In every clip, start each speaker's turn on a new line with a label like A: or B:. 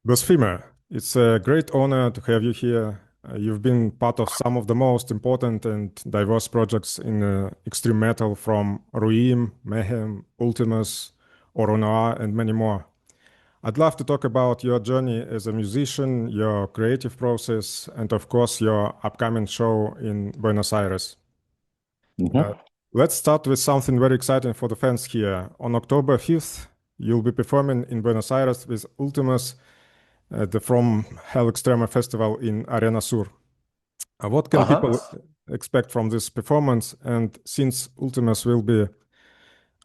A: Blasphemer, it's a great honor to have you here. You've been part of some of the most important and diverse projects in extreme metal from Ruïm, Mayhem, Ultimas, Aura Noir, and many more. I'd love to talk about your journey as a musician, your creative process, and of course, your upcoming show in Buenos Aires. Uh,
B: Mhm.
A: let's start with something very exciting for the fans here. On October 5th, you'll be performing in Buenos Aires with Ultimas at the From Hell Extremo Festival in Arena Sur. What can
B: Uh-huh.
A: people expect from this performance? And since Ultimas will be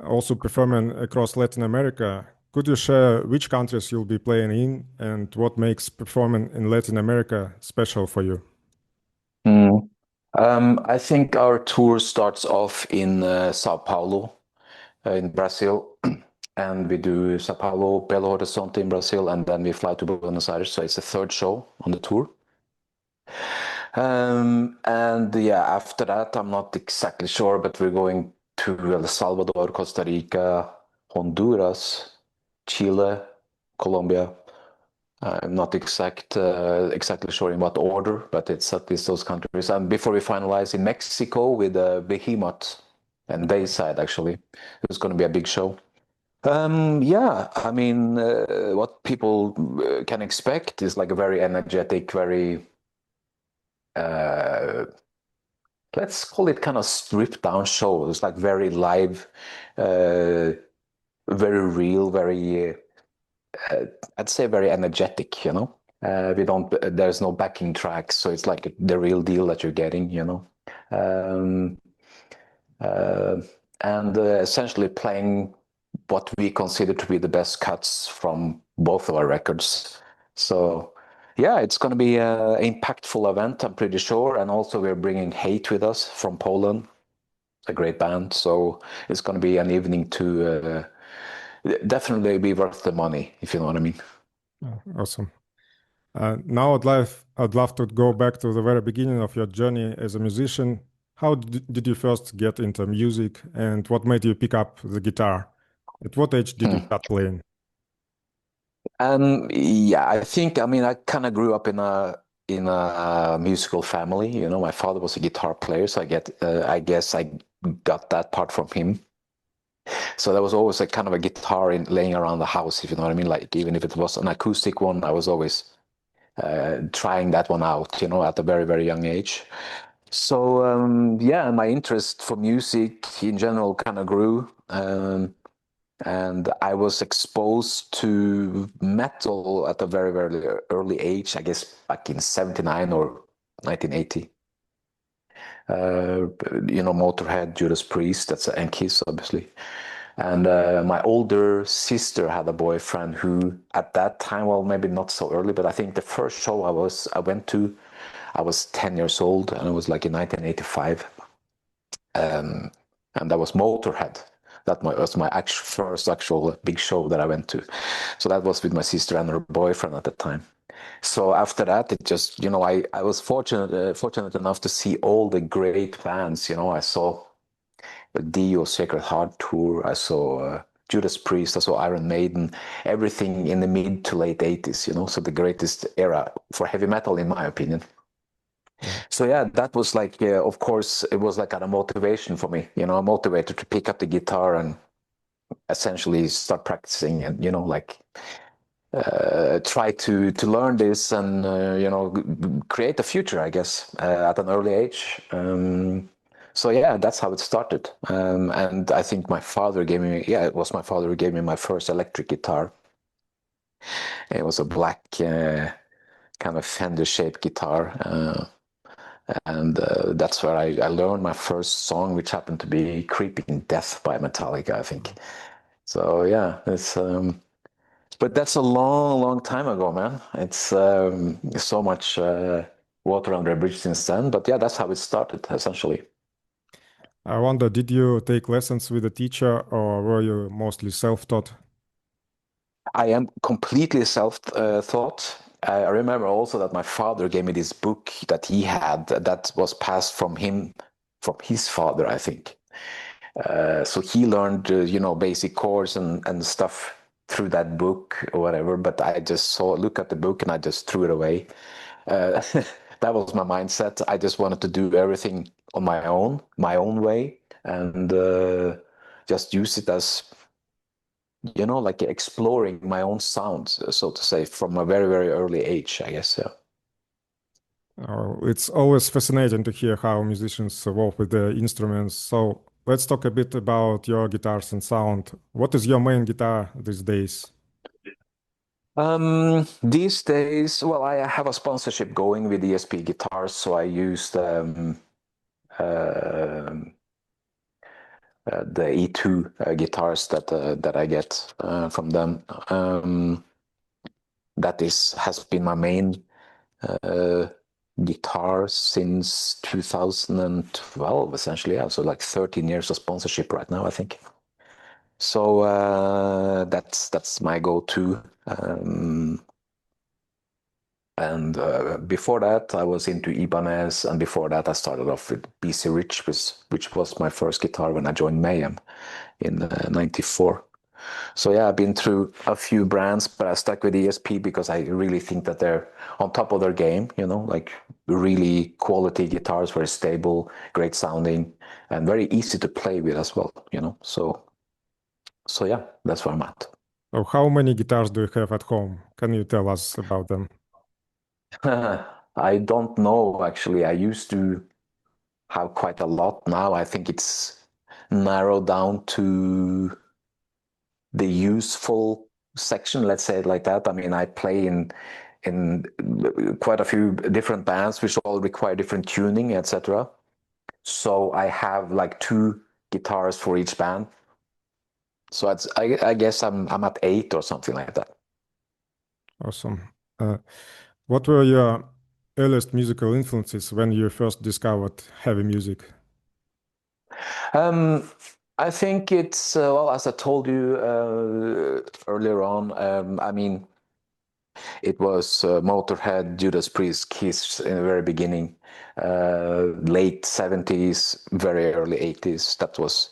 A: also performing across Latin America, could you share which countries you'll be playing in and what makes performing in Latin America special for you?
B: Mm. I think our tour starts off in Sao Paulo, in Brazil, and we do Sao Paulo, Belo Horizonte in Brazil, and then we fly to Buenos Aires. So it's the third show on the tour. And yeah, after that, I'm not exactly sure, but we're going to El Salvador, Costa Rica, Honduras, Chile, Colombia. I'm not exactly sure in what order, but it's at least those countries. And before we finalize in Mexico with Behemoth and Dayside, actually, it's going to be a big show. Yeah, I mean, what people can expect is like a very energetic, very uh, let's call it kind of stripped down show. It's like very live, uh, very real, very I'd say very energetic, you know. We don't, there's no backing tracks, so it's like the real deal that you're getting, you know. Um, uh, and essentially playing what we consider to be the best cuts from both of our records. So, yeah, it's going to be an impactful event, I'm pretty sure. And also, we're bringing Hate with us from Poland, a great band. So, it's going to be an evening to definitely be worth the money, if you know what I mean.
A: Awesome. Now I'd love to go back to the very beginning of your journey as a musician. How did you first get into music and what made you pick up the guitar? At what age did you
B: Hmm.
A: start playing?
B: Yeah, I think I mean I kind of grew up in a musical family. You know, my father was a guitar player, so I guess I got that part from him. So there was always a kind of a guitar in laying around the house, if you know what I mean. Like even if it was an acoustic one, I was always trying that one out. You know, at a very young age. So yeah, my interest for music in general kind of grew. And I was exposed to metal at a very early age, I guess back in 79 or 1980. Uh, you know, Motorhead, Judas Priest, and Kiss, obviously. And my older sister had a boyfriend who, at that time, well, maybe not so early, but I think the first show I went to, I was 10 years old, and it was like in 1985. Um, and that was Motorhead. Was my first actual big show that I went to. So that was with my sister and her boyfriend at the time. So after that, it just, you know, I was fortunate enough to see all the great bands. You know, I saw the Dio Sacred Heart tour. I saw Judas Priest. I saw Iron Maiden. Everything in the mid to late 80s. You know, so the greatest era for heavy metal, in my opinion.
A: Yeah.
B: So yeah, that was like, of course, it was like a motivation for me, you know, a motivator to pick up the guitar and essentially start practicing and, you know, like try to learn this and, you know, create a future, I guess, at an early age. So yeah, that's how it started. And I think my father gave me, yeah, it was my father who gave me my first electric guitar. It was a black kind of Fender-shaped guitar. And that's where I learned my first song, which happened to be Creeping Death by Metallica, I think. So yeah, but that's a long time ago, man. It's so much water under a bridge since then. But yeah, that's how it started, essentially.
A: I wonder, did you take lessons with a teacher or were you mostly self-taught?
B: I am completely self-taught. I remember also that my father gave me this book that he had that was passed from him, from his father, I think. So he learned, you know, basic chords and stuff. through that book or whatever, but I just look at the book and I just threw it away. Uh, that was my mindset. I just wanted to do everything on my own way, and just use it as, like exploring my own sounds, so to say, from a very, very early age, I guess. Yeah.
A: It's always fascinating to hear how musicians evolve with the instruments. So let's talk a bit about your guitars and sound. What is your main guitar these days?
B: These days, well, I have a sponsorship going with ESP guitars, so I use the E2 guitars that I get from them. That has been my main guitar since 2012, essentially. Yeah, so like 13 years of sponsorship right now, I think. So that's my go-to. And before that, I was into Ibanez, and before that, I started off with BC Rich, which was my first guitar when I joined Mayhem in '94. So yeah, I've been through a few brands, but I stuck with ESP because I really think that they're on top of their game, like really quality guitars, very stable, great sounding, and very easy to play with as well. So yeah, that's where I'm at.
A: So how many guitars do you have at home? Can you tell us about them?
B: I don't know, actually. I used to have quite a lot. Now I think it's narrowed down to the useful section, let's say it like that. I mean, I play in quite a few different bands which all require different tuning, etc. So I have like 2 guitars for each band. So I guess I'm at 8 or something like that.
A: Awesome. Uh, what were your earliest musical influences when you first discovered heavy music?
B: Um, I think it's well, as I told you earlier on. I mean, it was Motorhead, Judas Priest, Kiss in the very beginning, late '70s, very early '80s. That was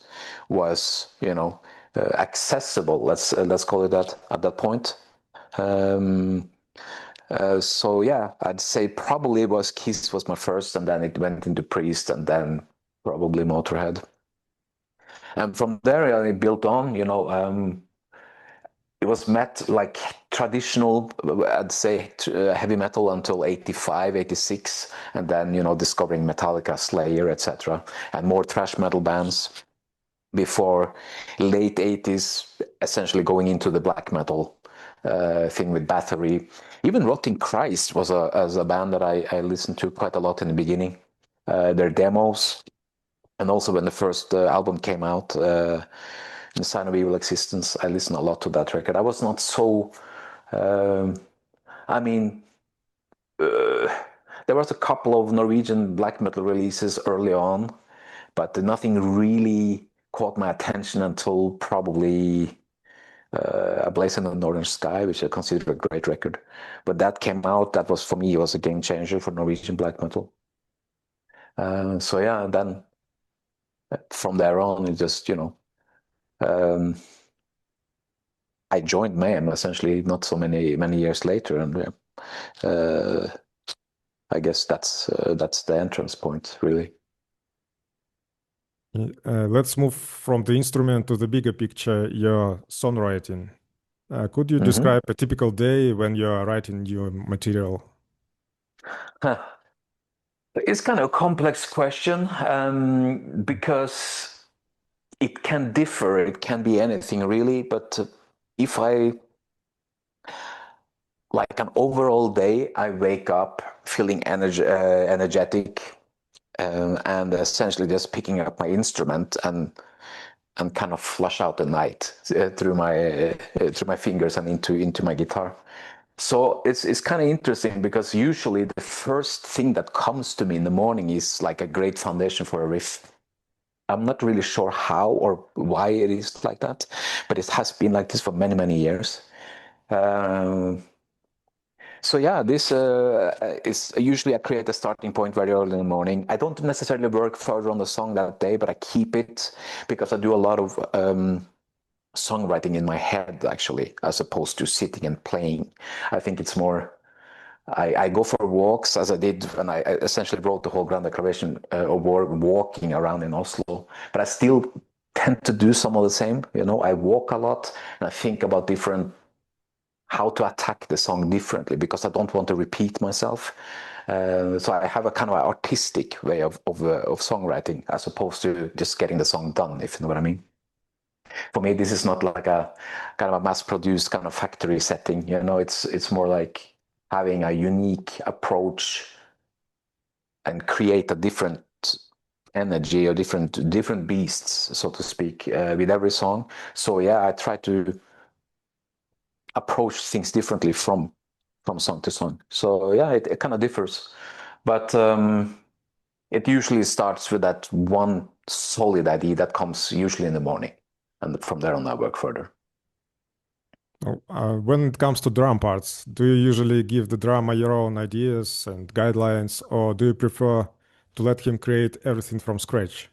B: accessible. Let's call it that at that point. Um, so yeah, I'd say probably it was Kiss was my first, and then it went into Priest, and then probably Motorhead. And from there, it built on. It was met like traditional, I'd say, heavy metal until '85, '86, and then discovering Metallica, Slayer, etc., and more thrash metal bands before late '80s, essentially going into the black metal thing with Bathory. Even Rotting Christ was a band that I listened to quite a lot in the beginning. Their demos, and also when the first album came out, The Sign of Evil Existence, I listened a lot to that record. I was not so, um, I mean, there was a couple of Norwegian black metal releases early on, but nothing really caught my attention until probably A Blaze in the Northern Sky, which I consider a great record. But that came out, that was, for me, it was a game changer for Norwegian black metal. So yeah, then from there on, it just, um, I joined Mayhem essentially not so many years later, and uh, I guess that's the entrance point, really.
A: Let's move from the instrument to the bigger picture, your songwriting. Could you
B: Mm-hmm.
A: describe a typical day when you're writing your material?
B: Huh. It's kind of a complex question because it can differ. It can be anything really, but if I like an overall day, I wake up feeling energetic, and essentially just picking up my instrument and kind of flush out the night through my fingers and into my guitar. So it's kind of interesting because usually the first thing that comes to me in the morning is like a great foundation for a riff. I'm not really sure how or why it is like that, but it has been like this for many years. Um, so yeah, this is usually I create a starting point very early in the morning. I don't necessarily work further on the song that day, but I keep it because I do a lot of songwriting in my head, actually, as opposed to sitting and playing. I think it's more, I go for walks, as I did when I essentially wrote the whole Grand Declaration of War, walking around in Oslo. But I still tend to do some of the same. You know, I walk a lot and I think about how to attack the song differently, because I don't want to repeat myself. So I have a kind of artistic way of songwriting, as opposed to just getting the song done, if you know what I mean. For me, this is not like a kind of a mass-produced kind of factory setting. You know, it's more like having a unique approach and create a different energy or different beasts, so to speak, with every song. So yeah, I try to approach things differently from song to song. So yeah, it kind of differs, but it usually starts with that one solid idea that comes usually in the morning, and from there on I work further.
A: When it comes to drum parts, do you usually give the drummer your own ideas and guidelines, or do you prefer to let him create everything from scratch?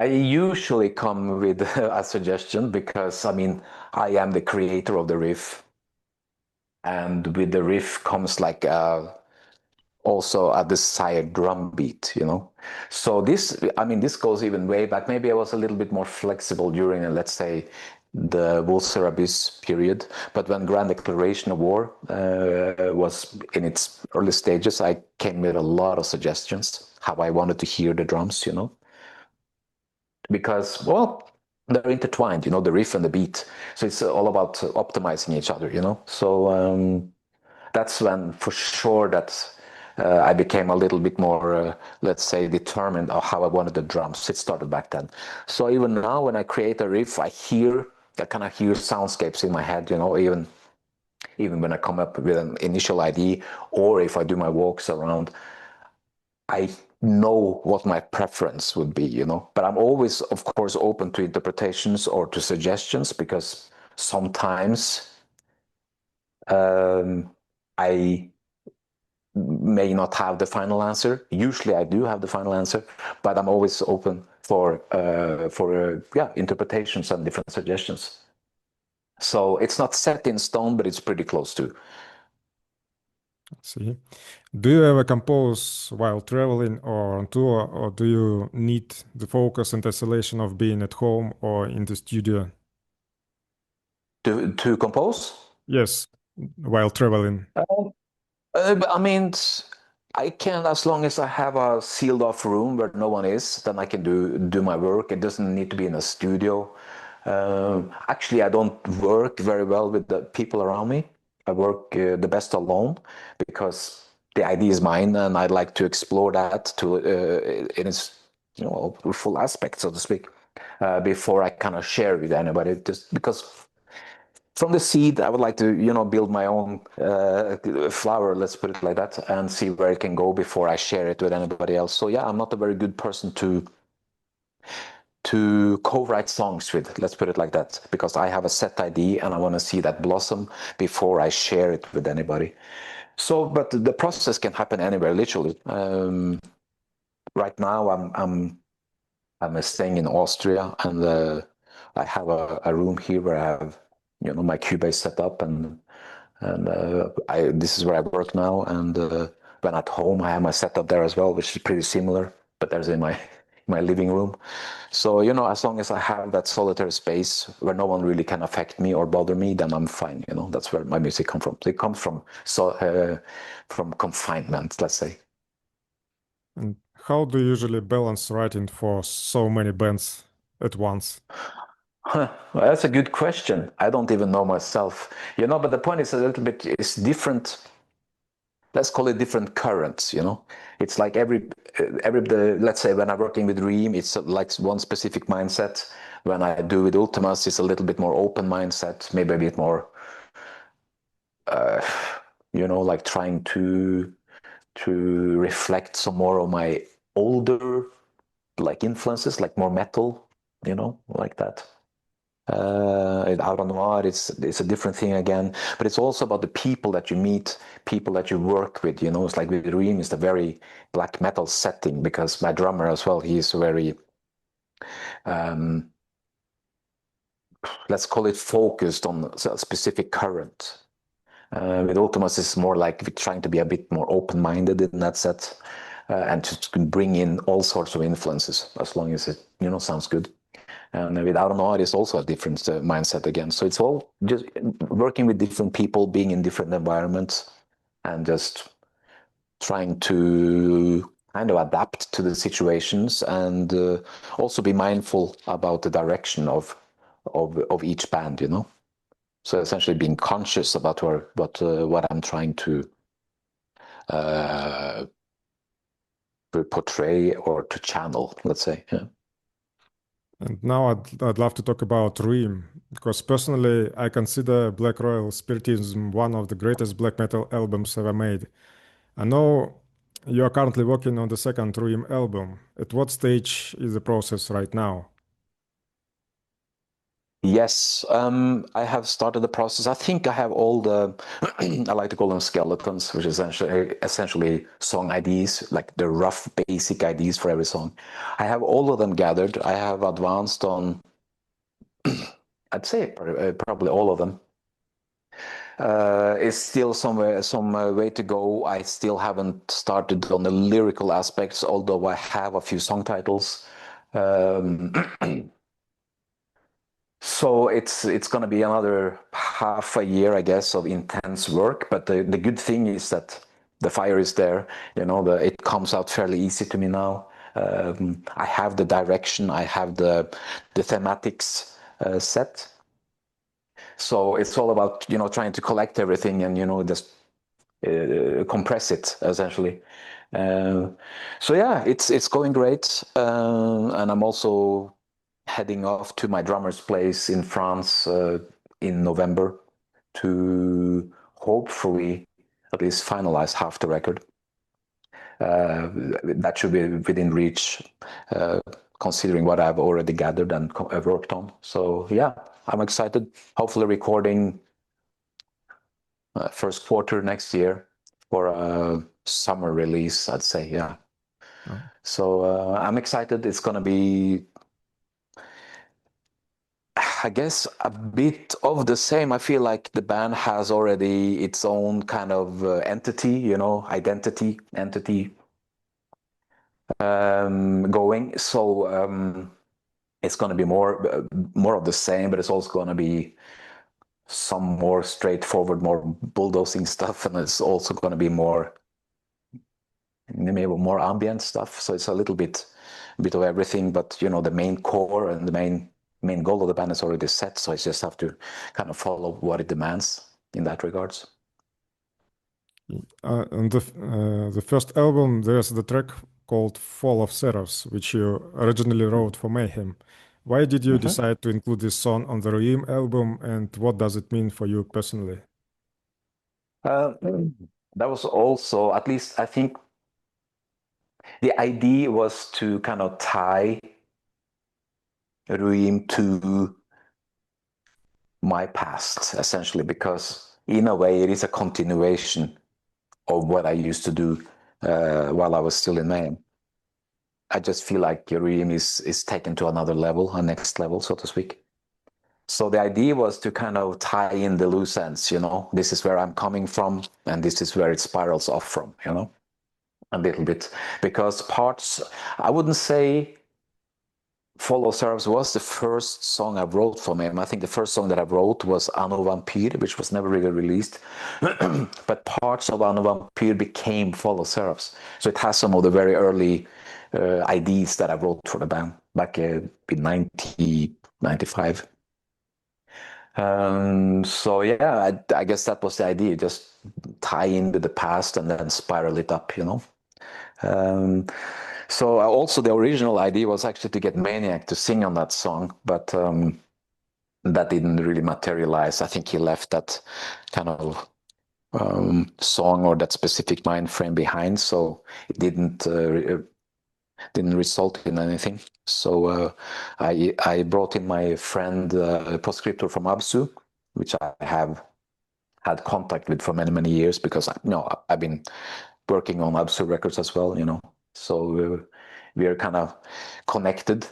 B: I usually come with a suggestion, because I mean, I am the creator of the riff, and with the riff comes like also a desired drum beat, you know. So this, I mean, this goes even way back. Maybe I was a little bit more flexible during, let's say, the Vulture Abyss period. But when Grand Declaration of War was in its early stages, I came with a lot of suggestions how I wanted to hear the drums, you know. Because, well, they're intertwined, you know, the riff and the beat. So it's all about optimizing each other, you know. So that's when, for sure, that I became a little bit more, let's say, determined of how I wanted the drums. It started back then. So even now, when I create a riff, I kind of hear soundscapes in my head, you know, even when I come up with an initial idea, or if I do my walks around, I know what my preference would be, you know. But I'm always, of course, open to interpretations or to suggestions, because sometimes I may not have the final answer. Usually I do have the final answer, but I'm always open for interpretations and different suggestions. So it's not set in stone, but it's pretty close to.
A: See. Do you ever compose while traveling or on tour, or do you need the focus and isolation of being at home or in the studio?
B: To compose?
A: Yes, while traveling.
B: I mean, I can, as long as I have a sealed off room where no one is, then I can do my work. It doesn't need to be in a studio. Actually, I don't work very well with the people around me. I work the best alone, because the idea is mine, and I'd like to explore that in its, you know, full aspect, so to speak, before I kind of share with anybody. Just because from the seed, I would like to, you know, build my own flower, let's put it like that, and see where it can go before I share it with anybody else. So yeah, I'm not a very good person to co-write songs with, let's put it like that, because I have a set idea and I want to see that blossom before I share it with anybody. So, but the process can happen anywhere, literally. Right now, I'm staying in Austria, and I have a room here where I have, you know, my Cubase set up, and this is where I work now. And when at home, I have my setup there as well, which is pretty similar, but there's in my living room. So, you know, as long as I have that solitary space where no one really can affect me or bother me, then I'm fine. You know, that's where my music comes from. It comes from confinement, let's say.
A: And how do you usually balance writing for so many bands at once?
B: Huh. Well, that's a good question. I don't even know myself, you know, but the point is a little bit, it's different. Let's call it different currents, you know. It's like let's say when I'm working with Ruïm, it's like one specific mindset. When I do with Vltimas, it's a little bit more open mindset, maybe a bit more, you know, like trying to reflect some more of my older like influences, like more metal, you know, like that. In Aura Noir, it's a different thing again, but it's also about the people that you meet, people that you work with. You know, it's like with Ruïm, it's a very black metal setting, because my drummer as well, he's very let's call it focused on a specific current. With Ultimas, it's more like we're trying to be a bit more open-minded in that set, and to bring in all sorts of influences as long as it sounds good. And with Aura Noir, it's also a different mindset again. So it's all just working with different people, being in different environments, and just trying to kind of adapt to the situations, and also be mindful about the direction of each band, So essentially being conscious about what I'm trying to portray or to channel, let's say. Yeah.
A: And now I'd love to talk about Ruïm, because personally I consider Black Royal Spiritism one of the greatest black metal albums ever made. I know you are currently working on the second Ruïm album. At what stage is the process right now?
B: Yes, I have started the process. I think I have all the, I like to call them skeletons, which is essentially song IDs, like the rough basic IDs for every song. I have all of them gathered. I have advanced on, I'd say probably all of them. It's still some way to go. I still haven't started on the lyrical aspects, although I have a few song titles. So it's going to be another half a year, I guess, of intense work. But the good thing is that the fire is there. It comes out fairly easy to me now. I have the direction. I have the thematics set. So it's all about trying to collect everything and just compress it essentially. So yeah, it's going great, and I'm also heading off to my drummer's place in France in November to hopefully at least finalize half the record. That should be within reach, considering what I've already gathered and worked on. So yeah, I'm excited. Hopefully recording first quarter next year for a summer release, I'd say. Yeah.
A: Oh.
B: So I'm excited. It's going to be, I guess, a bit of the same. I feel like the band has already its own kind of entity, identity, going. So it's going to be more of the same, but it's also going to be some more straightforward, more bulldozing stuff, and it's also going to be maybe more ambient stuff. So it's a little bit of everything, but the main core and the main goal of the band is already set. So I just have to kind of follow what it demands in that regards.
A: On the first album, there's the track called Fall of Seraphs, which you originally wrote for Mayhem. Why did you decide to include this song on the Ruïm album, and what does it mean for you personally?
B: That was also, at least I think, the idea was to kind of tie Ruïm to my past, essentially, because in a way it is a continuation of what I used to do while I was still in Mayhem. I just feel like Ruïm is taken to another level, a next level, so to speak. So the idea was to kind of tie in the loose ends, This is where I'm coming from, and this is where it spirals off from, a little bit. Because parts, I wouldn't say Fall of Seraphs was the first song I wrote for him. I think the first song that I wrote was Anno Vampire, which was never really released. But parts of Anno Vampire became Fall of Seraphs. So it has some of the very early ideas that I wrote for the band back in 1995. So yeah, I guess that was the idea, just tie in with the past and then spiral it up, So also the original idea was actually to get Maniac to sing on that song, but that didn't really materialize. I think he left that kind of song or that specific mind frame behind, so it didn't result in anything. So I brought in my friend Proscriptor from Absu, which I have had contact with for many years because I've been working on Absu records as well, So we are kind of connected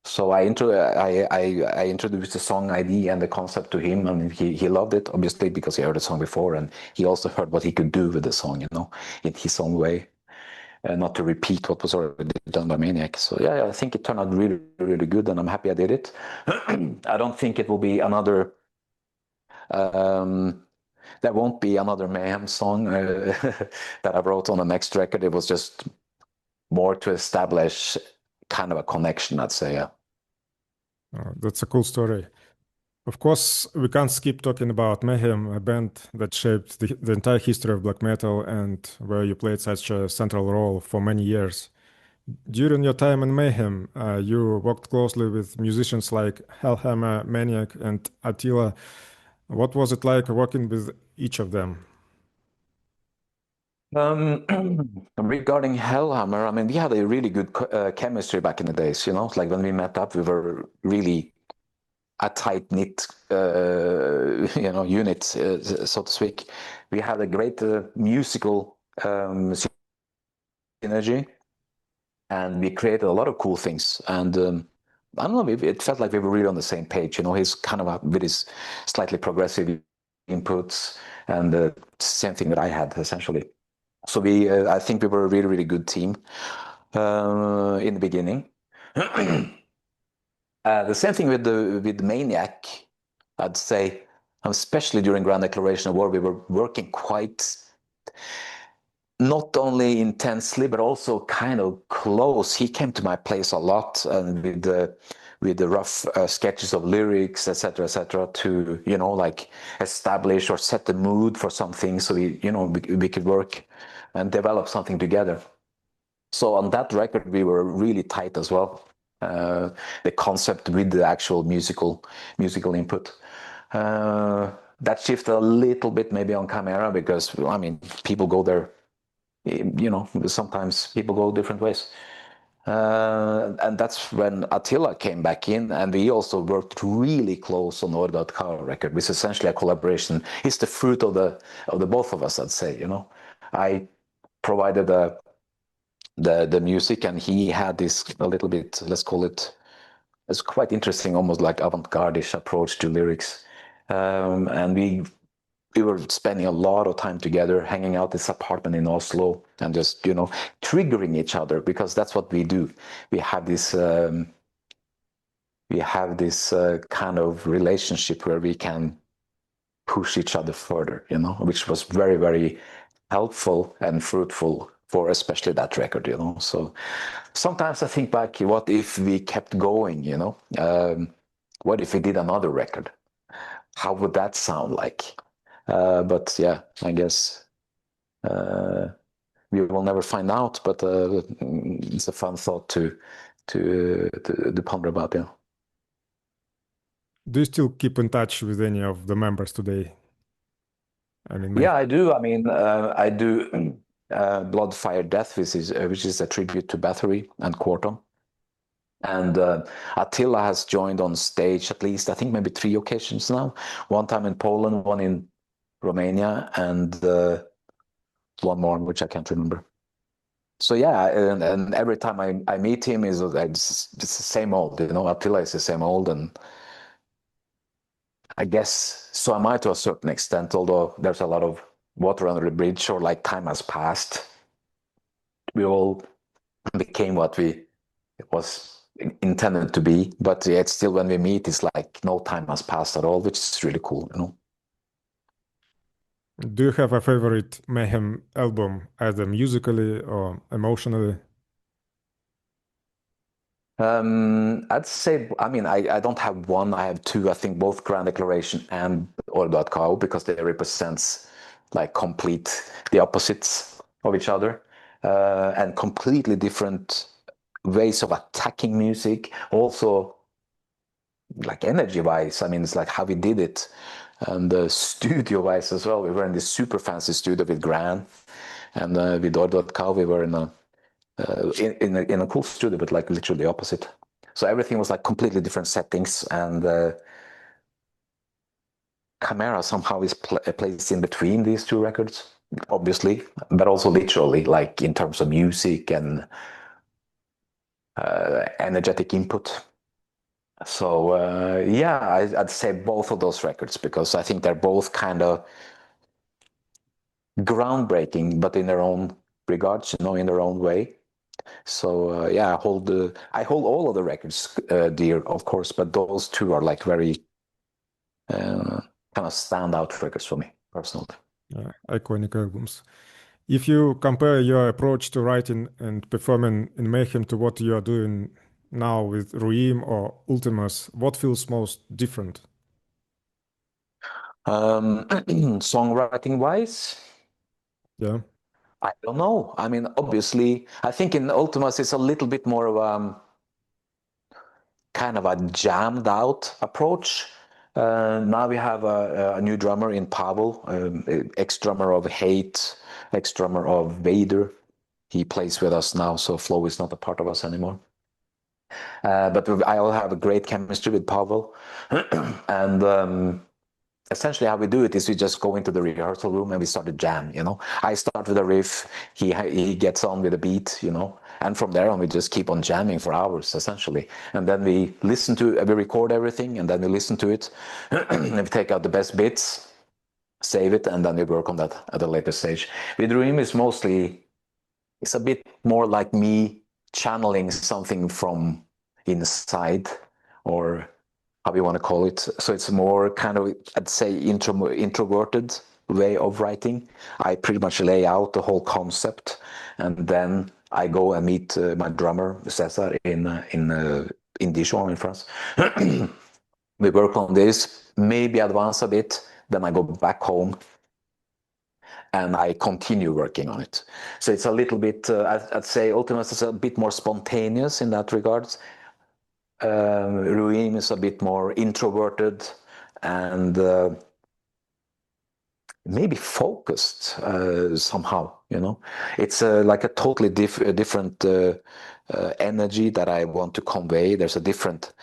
B: So I introduced the song idea and the concept to him, and he loved it, obviously, because he heard the song before, and he also heard what he could do with the song, in his own way, not to repeat what was already done by Maniac. So yeah, I think it turned out really, really good, and I'm happy I did it. I don't think it will be another. There won't be another Mayhem song that I wrote on the next record. It was just more to establish kind of a connection, I'd say. Yeah.
A: That's a cool story. Of course, we can't skip talking about Mayhem, a band that shaped the entire history of black metal and where you played such a central role for many years. During your time in Mayhem, you worked closely with musicians like Hellhammer, Maniac, and Attila. What was it like working with each of them?
B: Regarding Hellhammer, I mean, we had a really good chemistry back in the days, like when we met up, we were really a tight-knit, unit, so to speak. We had a great musical synergy, and we created a lot of cool things. And I don't know, it felt like we were really on the same page. He's kind of with his slightly progressive inputs, and the same thing that I had, essentially. So I think we were a really, really good team in the beginning. The same thing with Maniac, I'd say, especially during Grand Declaration of War, we were working quite not only intensely but also kind of close. He came to my place a lot, and with the rough sketches of lyrics, etc., to like establish or set the mood for something, so we could work and develop something together. So on that record, we were really tight as well. The concept with the actual musical input. That shifted a little bit maybe on Chimera, because I mean, people go there, sometimes people go different ways. And that's when Attila came back in, and we also worked really close on Aura record, which is essentially a collaboration. It's the fruit of the both of us, I'd say. I provided the music, and he had this a little bit, let's call it, it's quite interesting, almost like avant-garde-ish approach to lyrics. And we were spending a lot of time together, hanging out this apartment in Oslo, and just triggering each other, because that's what we do. We have this kind of relationship where we can push each other further, which was very, very helpful and fruitful for especially that record. So sometimes I think back, what if we kept going? What if we did another record? How would that sound like? But yeah, I guess we will never find out. But it's a fun thought to ponder about. Yeah.
A: Do you still keep in touch with any of the members today? I mean,
B: Yeah, I do. I mean, I do Blood, Fire, Death, which is a tribute to Bathory and Quarton. And Attila has joined on stage at least, I think, maybe 3 occasions now. One time in Poland, one in Romania, and one more, which I can't remember. So yeah, and every time I meet him, it's the same old. Attila is the same old, and I guess so am I to a certain extent, although there's a lot of water under the bridge, or like time has passed. We all became what we was intended to be, but yet still when we meet, it's like no time has passed at all, which is really cool.
A: Do you have a favorite Mayhem album, either musically or emotionally?
B: I'd say, I mean, I don't have one, I have 2. I think both Grand Declaration and Ordo.co, because they represents like the opposites of each other, and completely different ways of attacking music. Also, like energy-wise, I mean, it's like how we did it, and studio-wise as well. We were in this super fancy studio with Gran, and with Ordo.co, we were in a cool studio, but like literally opposite. So everything was like completely different settings, and Chimera somehow is placed in between these 2 records, obviously, but also literally, like in terms of music and energetic input. So yeah, I'd say both of those records because I think they're both kind of groundbreaking, but in their own regards, in their own way. So yeah, I hold all of the records dear, of course, but those two are like very kind of standout records for me personally.
A: Iconic albums. If you compare your approach to writing and performing in Mayhem to what you are doing now with Ruïm or Ultimas, what feels most different?
B: Songwriting wise,
A: Yeah.
B: I don't know. I mean, obviously, I think in Ultimas it's a little bit more of kind of a jammed out approach. Now we have a new drummer in Pavel, ex-drummer of Hate, ex-drummer of Vader. He plays with us now, so Flo is not a part of us anymore. But I'll have a great chemistry with Pavel. And essentially how we do it is we just go into the rehearsal room and we start to jam, I start with a riff, he gets on with a beat, and from there on we just keep on jamming for hours essentially. And then we record everything and then we listen to it and we take out the best bits, save it, and then we work on that at a later stage. With Ruïm it's a bit more like me channeling something from inside, or how you want to call it. So it's more kind of, I'd say, introverted way of writing. I pretty much lay out the whole concept, and then I go and meet my drummer Cesar in Dijon in France. We work on this, maybe advance a bit, then I go back home and I continue working on it. So it's a little bit, I'd say Ultimas is a bit more spontaneous in that regards. Ruïm is a bit more introverted and maybe focused somehow, It's like a totally different energy that I want to convey. There's a different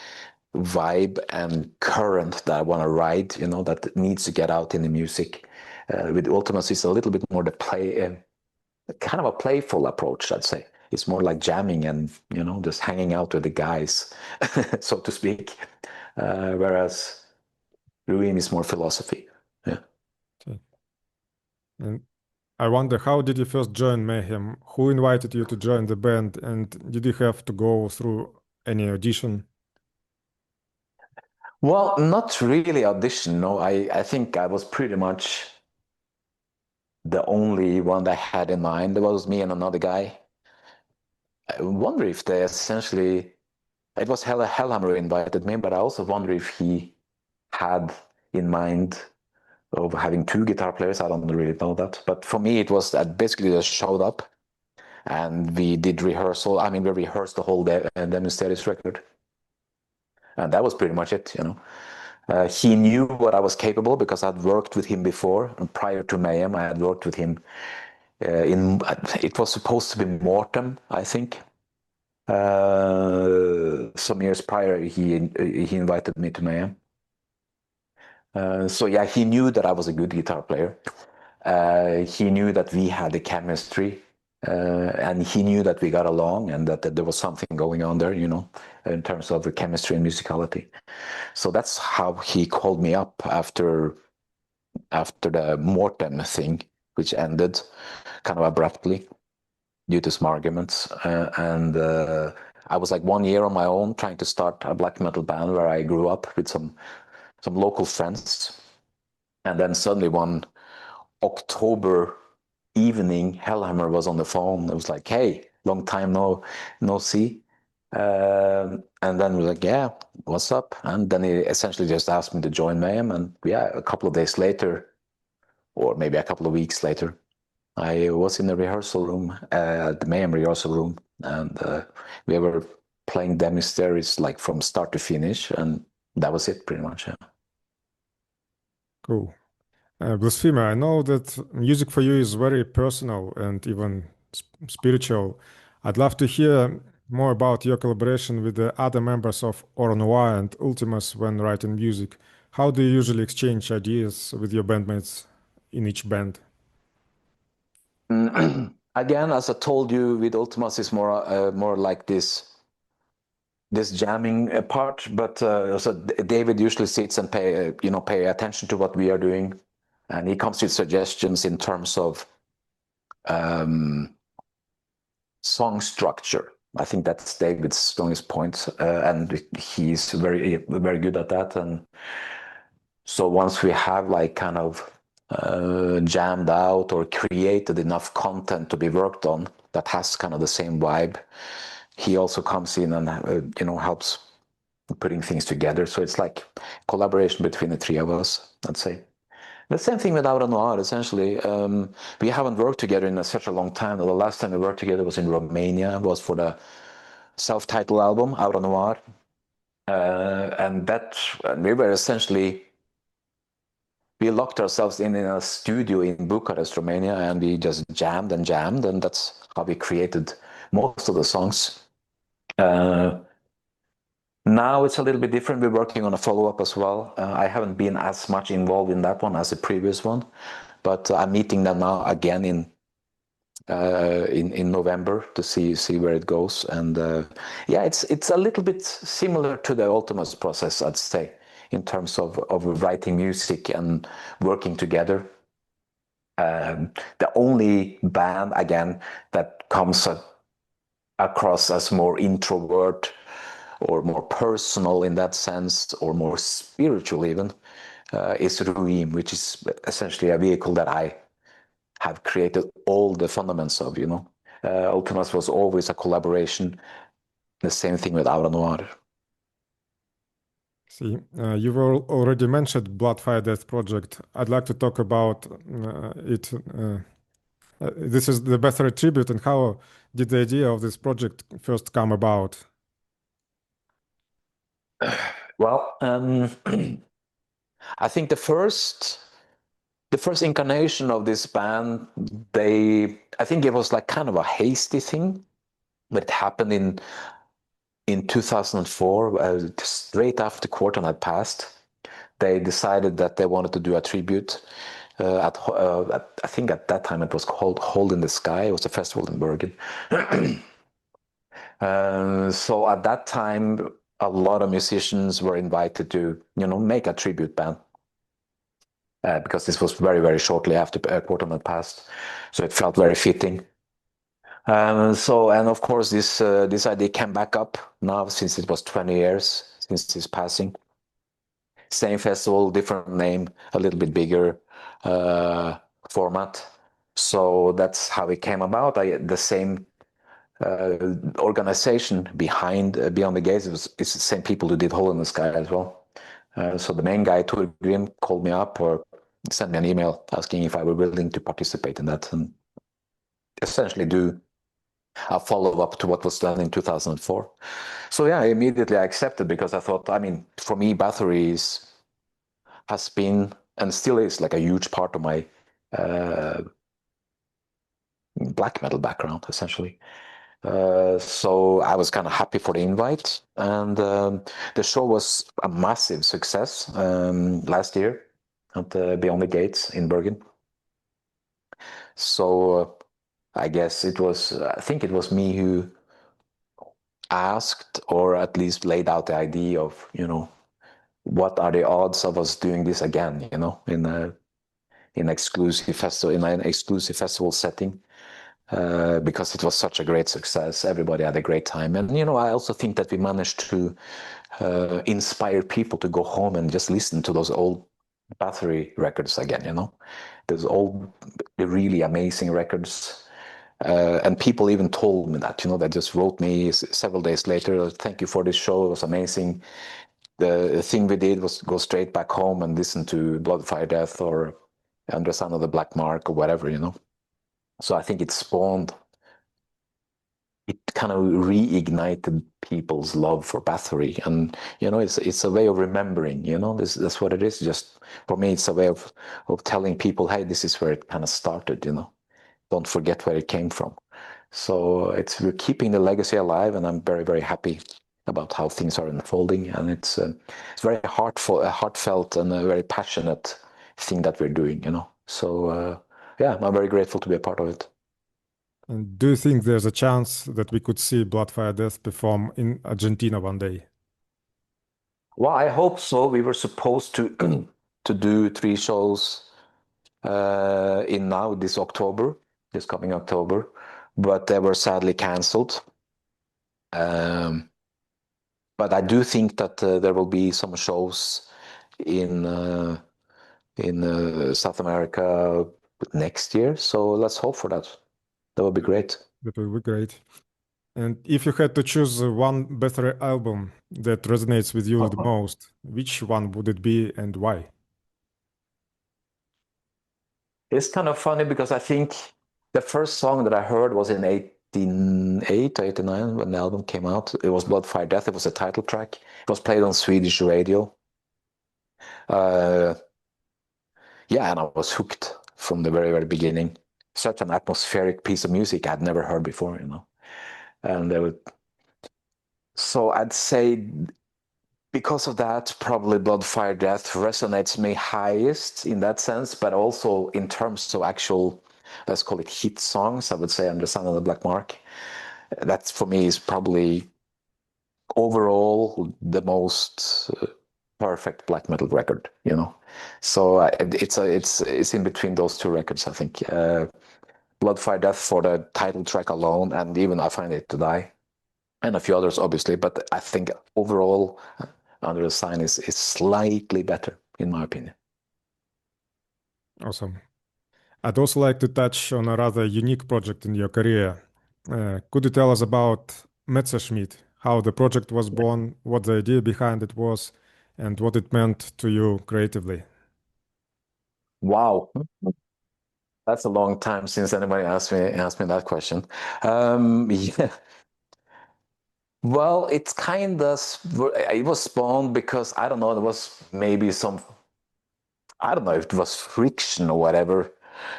B: vibe and current that I want to ride, that needs to get out in the music. With Ultimas, it's a little bit more kind of a playful approach, I'd say. It's more like jamming and, just hanging out with the guys, so to speak. Whereas Ruïm is more philosophy. Yeah.
A: Okay. And I wonder, how did you first join Mayhem? Who invited you to join the band? And did you have to go through any audition?
B: Well, not really audition. No, I think I was pretty much the only one that I had in mind. There was me and another guy. I wonder if they essentially, it was Hellhammer who invited me, but I also wonder if he had in mind of having two guitar players. I don't really know that. But for me, it was that basically just showed up and we did rehearsal. I mean, we rehearsed the whole Demonstratis record. And that was pretty much it, He knew what I was capable because I'd worked with him before. And prior to Mayhem, I had worked with him it was supposed to be Mortem, I think. Some years prior, he invited me to Mayhem. So yeah, he knew that I was a good guitar player. He knew that we had the chemistry, and he knew that we got along and that there was something going on there, in terms of the chemistry and musicality. So that's how he called me up after the Mortem thing, which ended kind of abruptly due to some arguments. And I was like 1 year on my own trying to start a black metal band where I grew up with some local friends. And then suddenly one October evening, Hellhammer was on the phone. It was like, hey, long time no see. And then we were like, yeah, what's up? And then he essentially just asked me to join Mayhem. And yeah, a couple of days later, or maybe a couple of weeks later, I was in the rehearsal room, the Mayhem rehearsal room, and we were playing Demonstratis like from start to finish, and that was it pretty much. Yeah.
A: Cool. Blasphemer, I know that music for you is very personal and even spiritual. I'd love to hear more about your collaboration with the other members of Aura Noir and Ultimas when writing music. How do you usually exchange ideas with your bandmates in each band?
B: Again, as I told you, with Ultimas, it's more like this this jamming part, but so David usually sits and pay attention to what we are doing, and he comes with suggestions in terms of song structure. I think that's David's strongest point, and he's very good at that. And so once we have like kind of jammed out or created enough content to be worked on that has kind of the same vibe, he also comes in and helps putting things together. So it's like collaboration between the three of us, I'd say. The same thing with Aura Noir, essentially. We haven't worked together in such a long time. The last time we worked together was in Romania. It was for the self-titled album, Aura Noir. And we were essentially, we locked ourselves in a studio in Bucharest, Romania, and we just jammed, and that's how we created most of the songs. Now it's a little bit different. We're working on a follow-up as well. I haven't been as much involved in that one as the previous one, but I'm meeting them now again in November to see where it goes. And yeah, it's a little bit similar to the Ultimas process, I'd say, in terms of writing music and working together. The only band again that comes across as more introvert or more personal in that sense, or more spiritual even, is Ruïm, which is essentially a vehicle that I have created all the fundamentals of, Ultimas was always a collaboration. The same thing with Aura Noir.
A: See, you've already mentioned Blood, Fire, Death project. I'd like to talk about it. This is the Bathory tribute, and how did the idea of this project first come about?
B: Well, I think the first incarnation of this band, I think it was like kind of a hasty thing, but it happened in 2004, straight after Quarton had passed. They decided that they wanted to do a tribute. I think at that time it was called Hold in the Sky. It was a festival in Bergen. So at that time, a lot of musicians were invited to, make a tribute band. Because this was very, very shortly after Quarton had passed. So it felt very fitting. And of course, this idea came back up now since it was 20 years since his passing. Same festival, different name, a little bit bigger format. So that's how it came about. The same organization behind Beyond the Gates it's the same people who did Hole in the Sky as well. So the main guy, Ruïm, called me up or sent me an email asking if I were willing to participate in that and essentially do a follow-up to what was done in 2004. So yeah, immediately I accepted because I thought, for me, Bathory has been and still is like a huge part of my black metal background, essentially. So I was kind of happy for the invite, and the show was a massive success last year at Beyond the Gates in Bergen. So I guess I think it was me who asked, or at least laid out the idea of, what are the odds of us doing this again, in an exclusive festival setting. Because it was such a great success. Everybody had a great time. And, I also think that we managed to inspire people to go home and just listen to those old Bathory records again, those old, really amazing records. And people even told me that, they just wrote me several days later, thank you for this show, it was amazing. The thing we did was go straight back home and listen to Blood, Fire, Death or Under Sign of the Black Mark or whatever, So I think it kind of reignited people's love for Bathory. And, it's a way of remembering, that's what it is. Just for me, it's a way of telling people, hey, this is where it kind of started, Don't forget where it came from. So we're keeping the legacy alive, and I'm very, very happy about how things are unfolding. And it's very heartfelt and a very passionate thing that we're doing, So, yeah, I'm very grateful to be a part of it.
A: And do you think there's a chance that we could see Bloodfire Death perform in Argentina one day?
B: Well, I hope so. We were supposed to to do 3 shows in now this October, this coming October, but they were sadly cancelled. But I do think that there will be some shows in South America next year. So let's hope for that. That would be great.
A: That would be great. And if you had to choose one Bathory album that resonates with you the most, which one would it be and why?
B: It's kind of funny because I think the first song that I heard was in 1988, 89 when the album came out. It was Bloodfire Death. It was a title track. It was played on Swedish radio. Uh, yeah, and I was hooked from the very, very beginning. Such an atmospheric piece of music I'd never heard before, you know. And so I'd say because of that, probably Bloodfire Death resonates me highest in that sense, but also in terms of actual, let's call it hit songs, I would say Under Sun of the Black Mark. That for me is probably overall the most perfect black metal record, you know. So it's in between those two records, I think. Bloodfire Death for the title track alone, and even I Find It to Die, and a few others, obviously. But I think overall, Under the Sign is slightly better, in my opinion.
A: Awesome. I'd also like to touch on a rather unique project in your career. Could you tell us about Mezzerschmitt, how the project was born, what the idea behind it was, and what it meant to you creatively?
B: Wow, that's a long time since anybody asked me that question. Yeah. Well, it's kind of it was spawned because I don't know. There was maybe some, I don't know if it was friction or whatever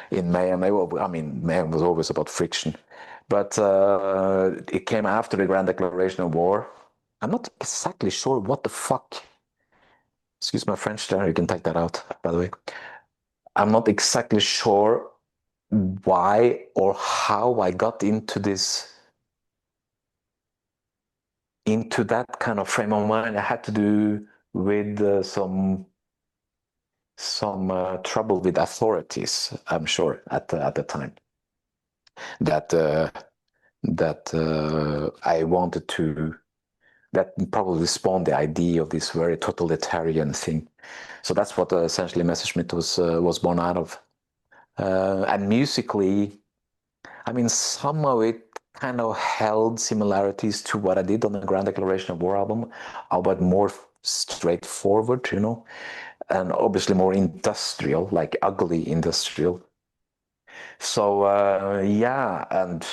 B: in Mayhem. I mean, Mayhem was always about friction, but it came after the Grand Declaration of War. I'm not exactly sure what the fuck. Excuse my French there. You can take that out, by the way. I'm not exactly sure why or how I got into that kind of frame of mind. I had to do with some trouble with authorities, I'm sure, at the time. That I wanted to. That probably spawned the idea of this very totalitarian thing. So that's what essentially Messerschmitt was born out of. And musically, I mean, somehow it kind of held similarities to what I did on the Grand Declaration of War album, but more straightforward, you know, and obviously more industrial, like ugly industrial. So yeah, and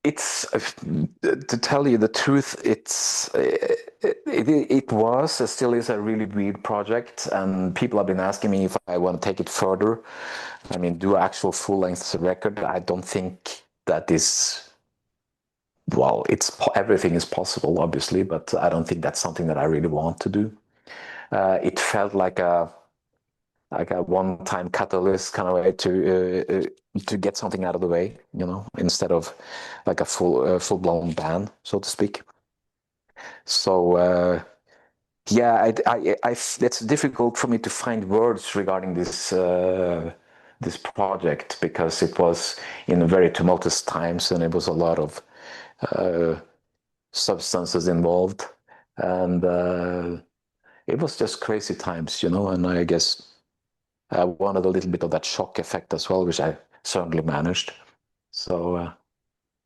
B: it's to tell you the truth, it was, it still is a really weird project, and people have been asking me if I want to take it further. I mean, do actual full-length record. I don't think that is, well, everything is possible, obviously, but I don't think that's something that I really want to do. It felt like a one-time catalyst kind of way to get something out of the way, you know, instead of like a full-blown ban, so to speak. So yeah, it's difficult for me to find words regarding this project because it was in very tumultuous times and it was a lot of substances involved, and it was just crazy times, you know. And I guess I wanted a little bit of that shock effect as well, which I certainly managed. So,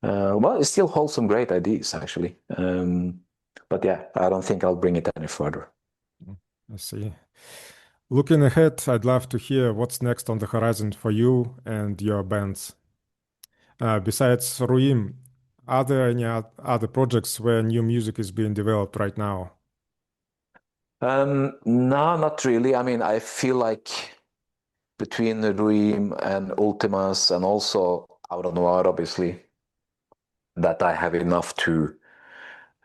B: well, it still holds some great ideas, actually. But yeah, I don't think I'll bring it any further.
A: I see. Looking ahead, I'd love to hear what's next on the horizon for you and your bands. Besides Ruïm, are there any other projects where new music is being developed right now?
B: No, not really. I mean, I feel like between the Ruïm and Ultimas and also Aura Noir, obviously, that I have enough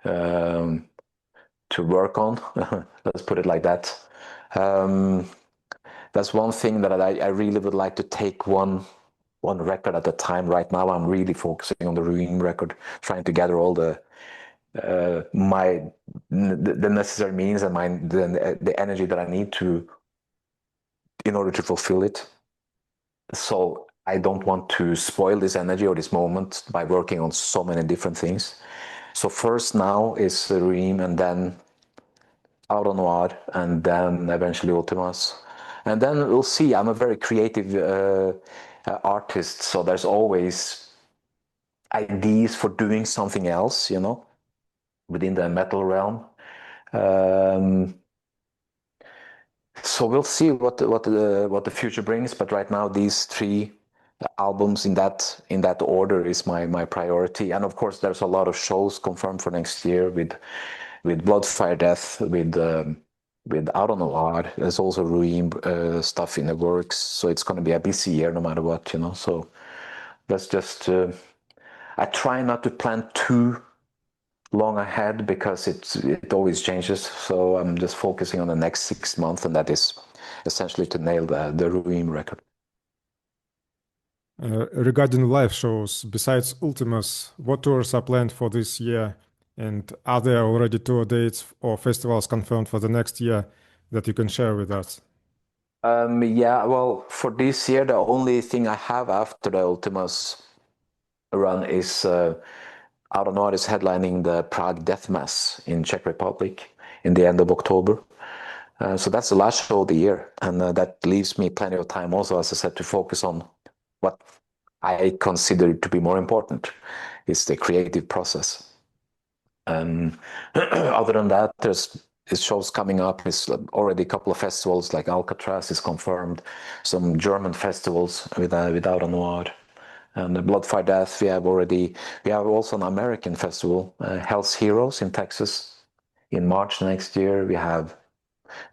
B: um, to work on. Let's put it like that. That's one thing that I really would like to take one one record at a time. Right now, I'm really focusing on the Ruïm record, trying to gather all the necessary means and the energy that I need to in order to fulfill it. So I don't want to spoil this energy or this moment by working on so many different things. So first now is Ruïm, and then Aura Noir, and then eventually Vltimas. And then we'll see. I'm a very creative artist, so there's always ideas for doing something else, you know, within the metal realm. So we'll see what the future brings. But right now, these three albums in that order is my priority. And of course, there's a lot of shows confirmed for next year with Blood, Fire, Death, with Aura Noir. There's also Ruïm stuff in the works. So it's going to be a busy year no matter what, you know. So that's just I try not to plan too long ahead because it always changes. So I'm just focusing on the next 6 months, and that is essentially to nail the Ruïm record.
A: Regarding live shows, besides Ultimas, what tours are planned for this year? And are there already tour dates or festivals confirmed for the next year that you can share with us?
B: Yeah, well, for this year, the only thing I have after the Ultimas run is Aura Noir is headlining the Prague Death Mass in Czech Republic in the end of October. So that's the last show of the year, and that leaves me plenty of time also, as I said, to focus on what I consider to be more important, is the creative process. Other than that, there's shows coming up. It's already a couple of festivals, like Alcatraz is confirmed, some German festivals with Aura Noir. And the Blood, Fire, Death, we have also an American festival, Hell's Heroes in Texas in March next year. We have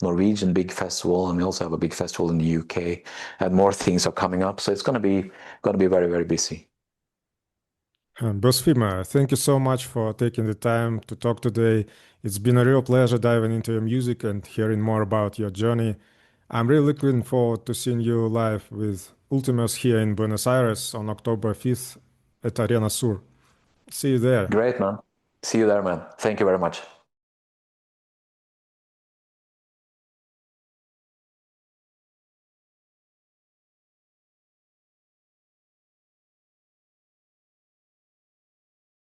B: Norwegian big festival, and we also have a big festival in the UK, and more things are coming up. So it's going to be very, very busy.
A: Blasphemer, thank you so much for taking the time to talk today. It's been a real pleasure diving into your music and hearing more about your journey. I'm really looking forward to seeing you live with Ultimas here in Buenos Aires on October 5th at Arena Sur. See you there.
B: Great, man. See you there, man. Thank you very much.